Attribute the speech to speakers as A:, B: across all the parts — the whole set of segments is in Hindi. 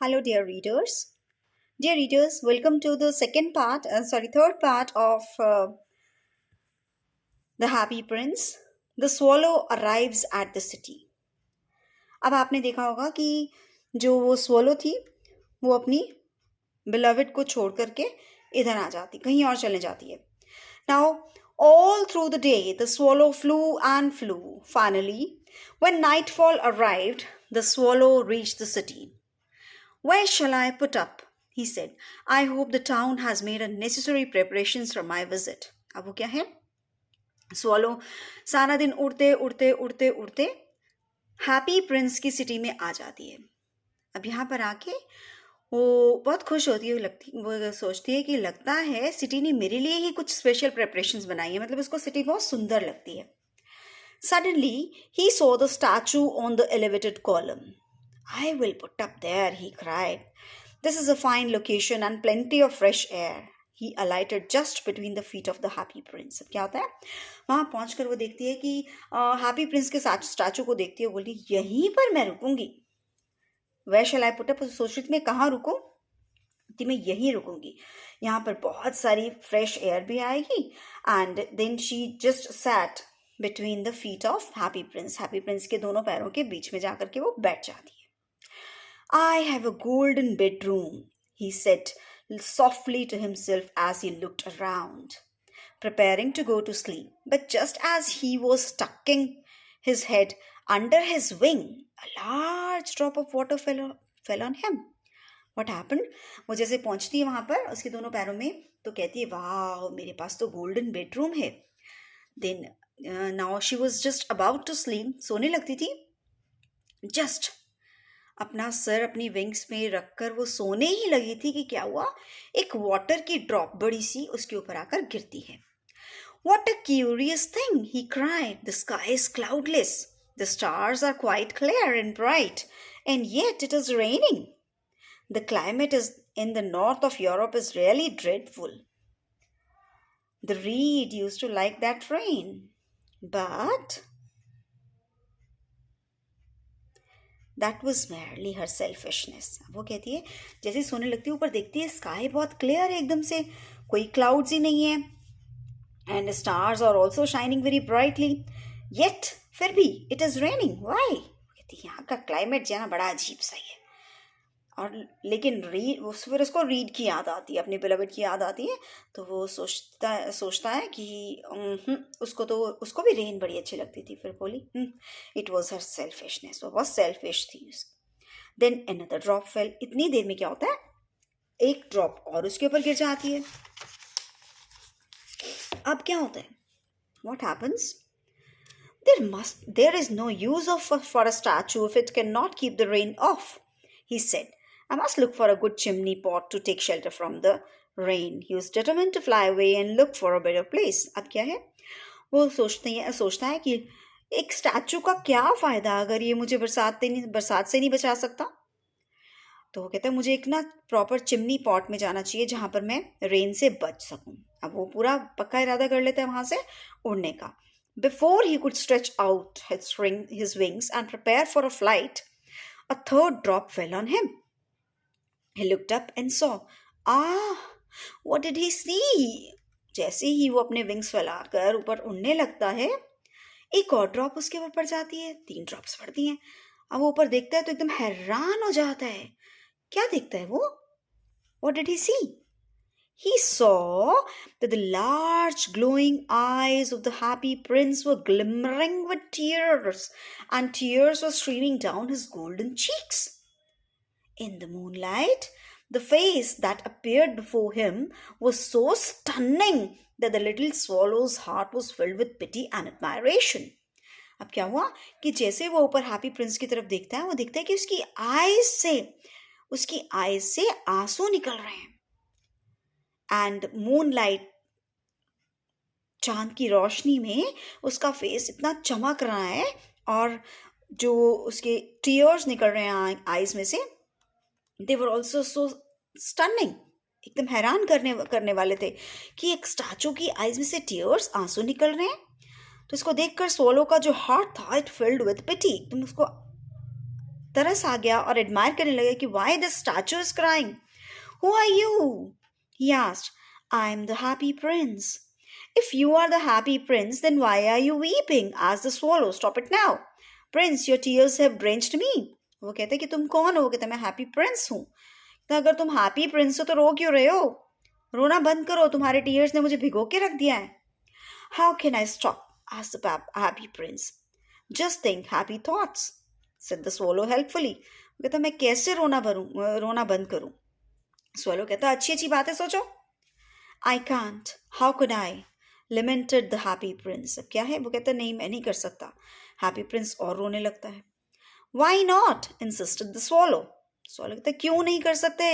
A: Hello, dear readers. Dear readers, welcome to the third part of The Happy Prince. The swallow arrives at the city. अब आपने देखा होगा कि जो वो swallow थी वो अपनी beloved को छोड़ करके इधर आ जाती, कहीं और चले जाती है. Now, all through the day, the swallow flew and flew. Finally, when nightfall arrived, the swallow reached the city. Where shall I put up? He said. I hope the town has made necessary preparations for my visit. अब वो क्या है? स्वॉलो सारा दिन उड़ते उड़ते उड़ते उड़ते हैप्पी प्रिंस की सिटी में आ जाती है. अब यहाँ पर आके वो बहुत खुश होती है, वो सोचती है कि लगता है सिटी ने मेरे लिए ही कुछ स्पेशल प्रेपरेशंस बनाई है, मतलब उसको सिटी बहुत सुंदर लगती है. Suddenly, he saw the statue on the elevated column. I will put up there, he cried. This is a fine location and plenty of fresh air. He alighted just between the feet of the happy prince. अब क्या होता है, वहां पहुंचकर वो देखती है कि हैप्पी प्रिंस के स्टैचू को देखती है, बोली यहीं पर मैं रुकूंगी. Where shall I put up? सोच रही थी मैं कहाँ रुकूं, कि मैं यहीं रुकूंगी, यहाँ पर बहुत सारी फ्रेश एयर भी आएगी. And then she just sat between the feet of Happy Prince. Happy Prince के दोनों पैरों के बीच में जाकर के वो बैठ जाती है. I have a golden bedroom, he said softly to himself as he looked around, preparing to go to sleep. But just as he was tucking his head under his wing, a large drop of water fell on him. What happened? वो जैसे पहुंचती है वहां पर उसके दोनों पैरों में, तो कहती है वाह मेरे पास तो गोल्डन बेडरूम है. Then now she was just about to sleep, सोने लगती थी. Just अपना सर अपनी विंग्स में रखकर वो सोने ही लगी थी कि क्या हुआ, एक वाटर की ड्रॉप बड़ी सी उसके ऊपर आकर गिरती है. What a curious thing, he cried. The sky is cloudless. The stars are quite clear and bright. And yet it is raining. The climate is in the north of Europe is really dreadful. The reed used to like that rain. But that was merely her selfishness. वो कहती है जैसे सोने लगती है ऊपर देखती है स्काई बहुत क्लियर है, एकदम से कोई क्लाउड्स ही नहीं है. And stars are also shining very brightly. Yet फिर भी इट इज रेनिंग. वाई? कहती है यहाँ का क्लाइमेट जो है ना बड़ा अजीब सा ही है. और लेकिन फिर उसको रीड की याद आती है, अपने बिलवड की याद आती है. तो वो सोचता है कि उसको भी रेन बड़ी अच्छी लगती थी. फिर बोली इट वॉज हर सेल्फिशनेस, वो बहुत सेल्फिश थी. Then another drop fell. इतनी देर में क्या होता है, एक ड्रॉप और उसके ऊपर गिर जाती है. अब क्या होता है, what happens? There is no use for a statue if it cannot keep the rain off, he said. I must look for a good chimney pot to take shelter from the rain. He was determined to fly away and look for a better place. अब क्या है, वो सोचता है कि एक स्टैचू का क्या फायदा अगर ये मुझे बरसात से नहीं बचा सकता. तो वो कहता है मुझे एक ना प्रॉपर चिमनी पॉट में जाना चाहिए जहां पर मैं रेन से बच सकूं. अब वो पूरा पक्का इरादा कर लेता है वहां से उड़ने का. Before he could stretch out his wings and prepare for a flight, a third drop fell on him. He looked up and saw. What did he see? जैसे ही वो अपने विंग्स फैलाकर ऊपर उड़ने लगता है, एक और ड्रॉप उसके ऊपर पड़ जाती है. 3 ड्रॉप्स पड़ती हैं. अब वो ऊपर देखता है तो एकदम हैरान हो जाता है. क्या देखता है वो? What did he see? He saw that the large glowing eyes of the happy prince were glimmering with tears, and tears were streaming down his golden cheeks. In the moonlight, the face that appeared before him was so stunning that the little swallow's heart was filled with pity and admiration. अब क्या हुआ कि जैसे वो ऊपर हैप्पी प्रिंस की तरफ देखता है, वो देखता है कि उसकी आईज से आंसू निकल रहे हैं. एंड मूनलाइट, चांद की रोशनी में उसका फेस इतना चमक रहा है और जो उसके टीयर्स निकल रहे हैं आईज में से, दे वर ऑल्सो सो स्टनिंग. एकदम हैरान करने वाले थे कि एक स्टैचू की आईज में से टीयर्स, आंसू निकल रहे हैं. तो इसको देखकर स्वॉलो का जो हार्ट था, इट फिल्ड विद पिटी. तुम उसको तरस आ गया और एडमायर करने लगे कि why this statue is crying. Who are you? He asked. I am the Happy Prince. If you are the happy prince, then why are you weeping? asked the swallow. Stop it now. Prince, your tears have drenched me. वो कहते कि तुम कौन हो? कहते मैं हैप्पी प्रिंस हूँ. तो अगर तुम हैप्पी प्रिंस हो तो रो क्यों रहे हो? रोना बंद करो, तुम्हारे टीयर्स ने मुझे भिगो के रख दिया है. How can I stop? asked the happy prince. Just think happy thoughts, said the swallow helpfully. वो कहता मैं कैसे रोना बंद करूं? Swallow कहता अच्छी अच्छी बातें सोचो. I can't. How could I? Lamented the happy prince. अब क्या है? वो कहता नहीं मैं नहीं कर सकता. Happy prince और रोने लगता है. Why not? Insisted the swallow. Swallow कहता क्यों नहीं कर सकते?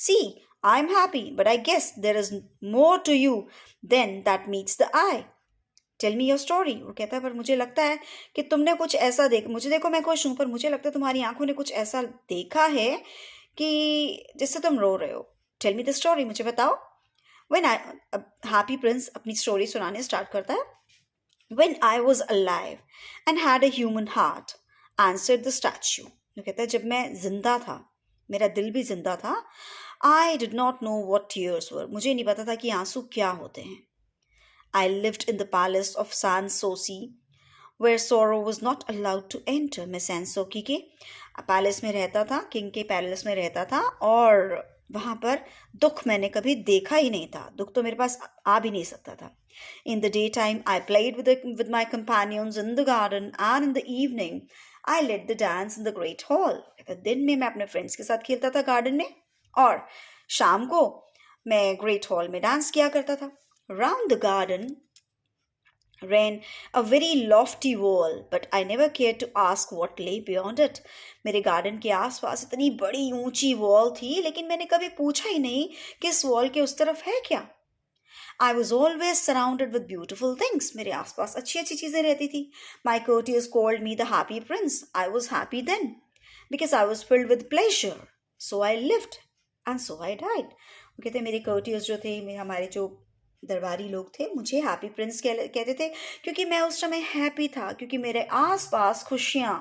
A: See, I'm happy, but I guess there is more to you than that meets the eye. Tell me your story. वो कहता है पर मुझे लगता है कि तुमने कुछ ऐसा मुझे देखो मैं खुश हूँ पर मुझे लगता है तुम्हारी आंखों ने कुछ ऐसा देखा है कि जिससे तुम रो रहे हो. Tell me the story. मुझे बताओ. हैप्पी प्रिंस अपनी स्टोरी सुनाने स्टार्ट करता है. When I was alive and had a human heart, answered the statue. वो कहता है जब मैं जिंदा था, मेरा दिल भी जिंदा था. I did not know what tears were. मुझे नहीं पता था कि आंसू क्या होते हैं. I lived in the palace of Sanssouci, where sorrow was not allowed to enter. मैं सैनसोकी के पैलेस में रहता था, किंग के पैलेस में रहता था और वहाँ पर दुख मैंने कभी देखा ही नहीं था. दुख तो मेरे पास आ भी नहीं सकता था. In the daytime, I played with my companions in the garden, and in the evening, I led the dance in the great hall. दिन में मैं अपने फ्रेंड्स के साथ खेलता था गार्डन में और शाम को मैं ग्रेट हॉल में डांस किया करता था. Round the garden ran a very lofty wall, but I never cared to ask what lay beyond it. मेरे गार्डन के आसपास इतनी बड़ी ऊंची वॉल थी लेकिन मैंने कभी पूछा ही नहीं कि इस वॉल के उस तरफ है क्या. I was always surrounded with beautiful things. मेरे आसपास अच्छी अच्छी चीजें रहती थी. My courtiers called me the happy prince. I was happy then because I was filled with pleasure. So I lived and so I died. वो कहते मेरे courtiers जो थे हमारे जो दरबारी लोग थे मुझे हैप्पी प्रिंस कहते थे क्योंकि मैं उस समय हैप्पी था, क्योंकि मेरे आसपास खुशियाँ,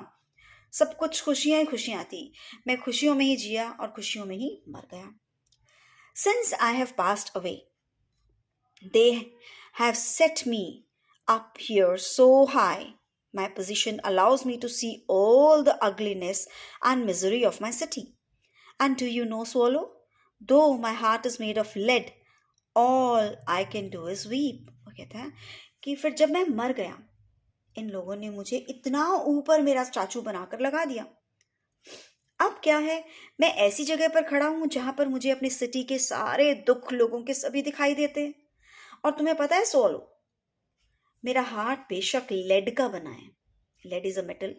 A: सब कुछ खुशियाँ ही खुशियाँ थी. मैं खुशियों में ही जिया और खुशियों में ही मर गया. Since I have passed away, they have set me up here so high. My position allows me to see all the ugliness and misery of my city. And do you know, Swallow, though my heart is made of lead, all I can do is weep. वो कहता है कि फिर जब मैं मर गया इन लोगों ने मुझे इतना ऊपर मेरा स्टैचू बनाकर लगा दिया. अब क्या है, मैं ऐसी जगह पर खड़ा हूं जहां पर मुझे अपनी सिटी के सारे दुख लोगों के सभी दिखाई देते हैं. और तुम्हें पता है सोलो, मेरा हार्ट बेशक लेड का बना है. Lead is a metal,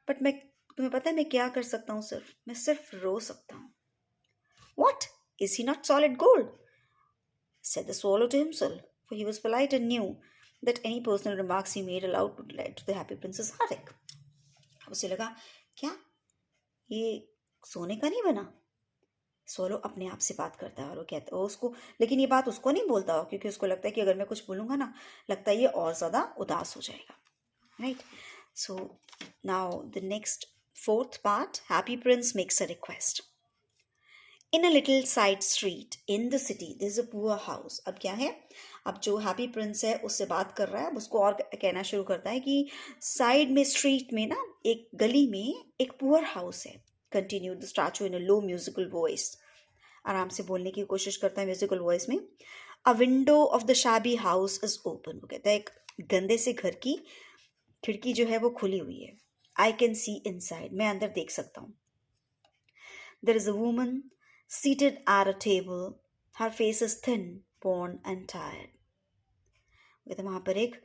A: but तुम्हें पता है मैं क्या कर सकता हूँ? मैं सिर्फ रो सकता हूँ. What? Is he not solid gold? Said the swallow to himself, for he was polite and knew that any personal remarks he made aloud would lead to the happy prince's heartache. उसे लगा क्या ये सोने का नहीं बना? सोलो अपने आप से बात करता है और वो कहता है उसको, लेकिन ये बात उसको नहीं बोलता हो क्योंकि उसको लगता है कि अगर मैं कुछ बोलूँगा ना, लगता है ये और ज़्यादा उदास हो जाएगा. Right. So now the next fourth part, happy Prince makes a request. In a little side street in the city, there's a poor house. अब क्या है, अब जो हैप्पी प्रिंस है उससे बात कर रहा है, अब उसको और कहना शुरू करता है कि साइड में स्ट्रीट में ना एक गली में एक पुअर हाउस है. Continued the statue in a low musical voice. आराम से बोलने की कोशिश करता है म्यूजिकल वॉइस में. A window of the shabby house is open. वो कहता है एक गंदे से घर की खिड़की जो है वो खुली हुई है. I can see inside. मैं अंदर देख सकता हूँ. There is a woman seated at a table. Her face is thin, worn and tired. कहते वहां पर एक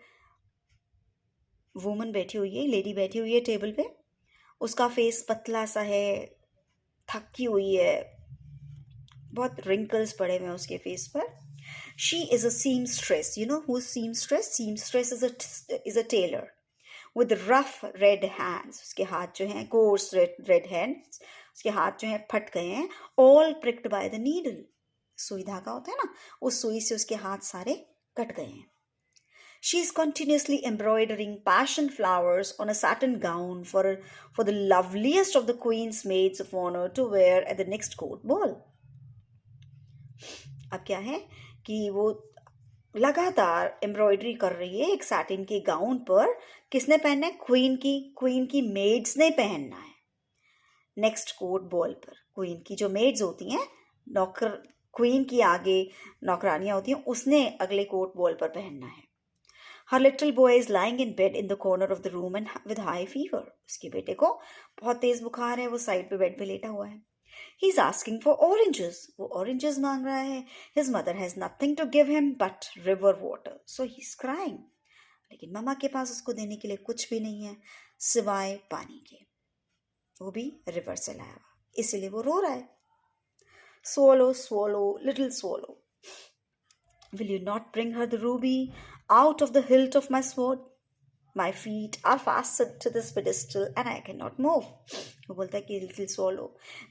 A: वुमन बैठी हुई है, लेडी बैठी हुई है टेबल पे. उसका फेस पतला सा है, थकी हुई है, बहुत रिंकल्स पड़े हुए हैं उसके फेस पर. She is a seamstress. You know who is seamstress? Seamstress is a tailor with rough red hands. उसके हाथ जो हैं coarse red hands, उसके हाथ जो हैं फट गए हैं. All pricked by the needle. सुई धागा होता है ना, उस सुई से उसके हाथ सारे कट गए हैं. She is continuously embroidering passion flowers on a satin gown for the loveliest of the queen's maids of honor to wear at the next court ball. अब क्या है कि वो लगातार एम्ब्रॉयडरी कर रही है एक सैटिन के गाउन पर. किसने पहनना है? क्वीन की मेड्स ने पहनना है नेक्स्ट कोर्ट बॉल पर. क्वीन की जो मेड्स होती हैं, नौकर, क्वीन की आगे नौकरानियां होती हैं, उसने अगले कोर्ट बॉल पर पहनना है. Her little boy is lying in bed in the corner of the room and with high fever. उसके बेटे को बहुत तेज बुखार है, वो साइड पे बेड पे लेटा हुआ है. He is asking for oranges. वो ऑरेंजेस मांग रहा है. His mother has nothing to give him but river water, so he is crying. लेकिन मम्मा के पास उसको देने के लिए कुछ भी नहीं है सिवाय पानी के, वो भी रिवर से लाया हुआ, इसीलिए वो रो रहा है. Swallow, swallow, little swallow, will you not bring her the ruby out of the hilt of my sword? My feet are fastened to this pedestal and I cannot move. वो बोलता है कि लिटिल swallow,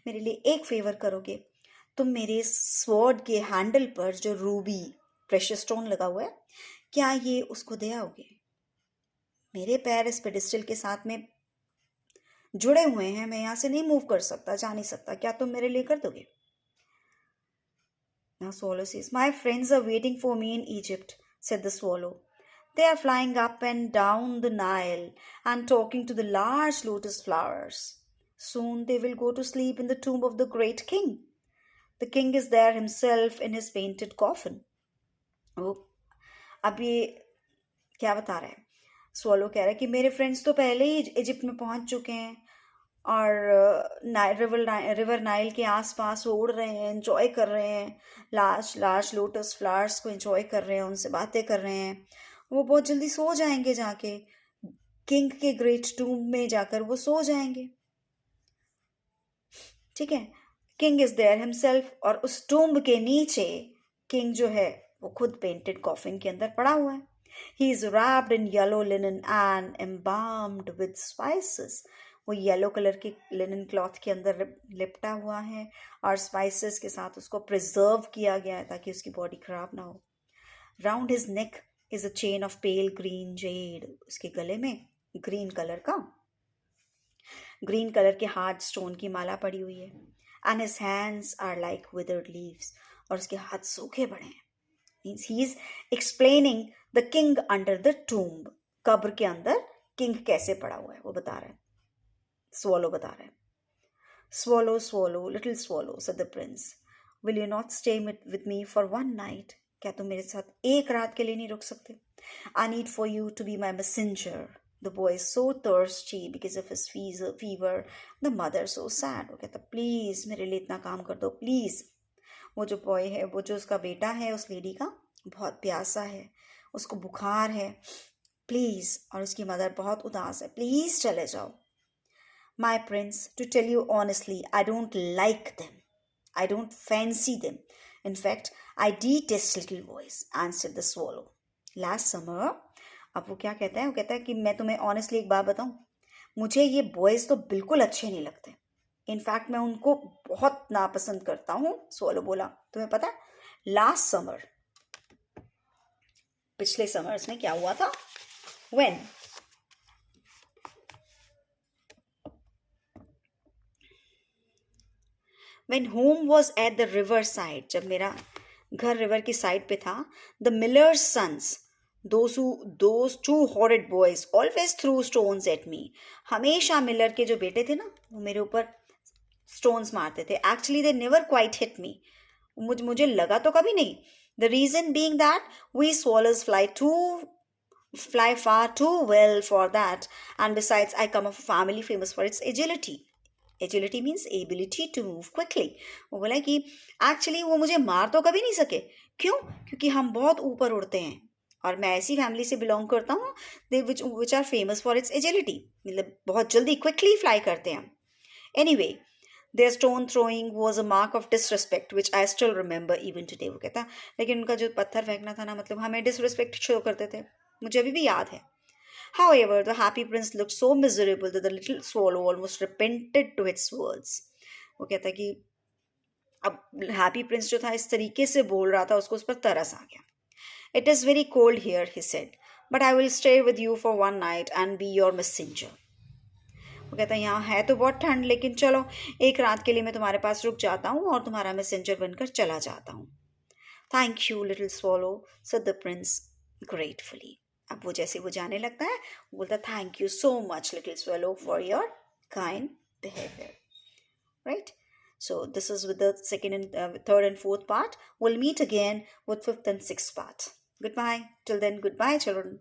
A: मेरे लिए एक फेवर करोगे? तुम मेरे स्वॉर्ड के हैंडल पर जो रूबी प्रेशियस स्टोन लगा हुआ है, क्या ये उसको दे आओगे? मेरे पैर इस पेडिस्टल के साथ में जुड़े हुए हैं, मैं यहाँ से नहीं मूव कर सकता, जा नहीं सकता, क्या तुम मेरे लिए कर दोगे? Now Swallow says, my friends are waiting for me in Egypt, said the swallow. They are flying up and down the Nile and talking to the large lotus flowers. Soon they will go to sleep in the tomb of the great king. The king is there himself in his painted coffin. वो अब ये क्या बता रहा है? स्वॉलो कह रहा है कि मेरे फ्रेंड्स तो पहले ही इजिप्ट में पहुंच चुके हैं और रिवर नाइल के आसपास वो उड़ रहे हैं, एंजॉय कर रहे हैं, लार्ज लोटस फ्लावर्स को एंजॉय कर रहे हैं, उनसे बातें कर रहे हैं. वो बहुत जल्दी सो जाएंगे, जाके किंग के ग्रेट टूम्ब में जाकर वो सो जाएंगे. ठीक है, किंग इज देयर हिमसेल्फ, और उस टूम्ब के नीचे किंग जो है वो खुद पेंटेड कॉफिन के अंदर पड़ा हुआ है. He is wrapped in yellow linen and embalmed with spices. वो येलो कलर की लिनन क्लॉथ के अंदर लिपटा हुआ है और स्पाइसेस के साथ उसको प्रिजर्व किया गया है ताकि उसकी बॉडी खराब ना हो. Round his neck is a chain of pale green jade. उसके गले में ग्रीन कलर के हार्ड स्टोन की माला पड़ी हुई है. And his hands are like withered leaves. और उसके हाथ सूखे पड़े हैं. Means he is explaining the king under the tomb. कब्र के अंदर किंग कैसे पड़ा हुआ है वो बता रहा है. स्वॉलो बता रहा है. Swallow swallow little swallow, said the prince, will you not stay with me for one night? क्या तुम मेरे साथ एक रात के लिए नहीं रुक सकते? I need for you to be my messenger. The boy is so thirsty because of his fever. The mother so sad. वो कहता प्लीज मेरे लिए इतना काम कर दो प्लीज. वो जो बॉय है, वो जो उसका बेटा है उस लेडी का, बहुत प्यासा है, उसको बुखार है, प्लीज. और उसकी मदर बहुत उदास है, प्लीज चले जाओ. My prince, to tell you honestly, I don't like them. I don't fancy them. In fact, I detest little boys, answered the swallow. Last summer, अब वो क्या कहता है? वो कहता है कि मैं तुम्हें ऑनेस्टली एक बात बताऊं, मुझे ये बॉयज तो बिल्कुल अच्छे नहीं लगते. इनफैक्ट मैं उनको बहुत नापसंद करता हूँ. स्वॉलो बोला, तुम्हें पता है लास्ट समर, पिछले समर्स में क्या हुआ था? When home was at the river side, जब मेरा घर रिवर की साइड पे था, the miller's sons, those two horrid boys always threw stones at me. हमेशा मिलर के जो बेटे थे ना, वो मेरे ऊपर स्टोन्स मारते थे. Actually they never quite hit me. मुझे लगा तो कभी नहीं. The reason being that we swallows fly far too well for that, and besides I come of a family famous for its agility. Agility means ability to move quickly. वो बोला कि एक्चुअली वो मुझे मार तो कभी नहीं सके. क्यों? क्योंकि हम बहुत ऊपर उड़ते हैं और मैं ऐसी फैमिली से बिलोंग करता हूँ which are famous for its agility. मतलब बहुत जल्दी क्विकली फ्लाई करते हैं. Anyway, their stone throwing was a mark of disrespect which I still remember even today. वो कहता लेकिन उनका जो पत्थर फेंकना था ना, मतलब हमें डिसरिस्पेक्ट शो करते थे, मुझे अभी भी याद है. However, the happy prince looked so miserable that the little swallow almost repented to its words. वो कहता है कि अब हैप्पी प्रिंस जो था इस तरीके से बोल रहा था, उसको उस पर तरस आ गया. It is very cold here, he said. but I will stay with you for one night and be your messenger. वो कहता है यहाँ है तो बहुत ठंड, लेकिन चलो एक रात के लिए मैं तुम्हारे पास रुक जाता हूँ और तुम्हारा मैसेंजर बनकर चला जाता हूँ. Thank you little swallow, said the Prince gratefully. अब वो जैसे वो जाने लगता है, वो बोलता thank you so much little swallow for your kind behaviour. Right? So this is with the second and third and fourth part. We'll meet again with fifth and sixth part. Goodbye. Till then, goodbye, children.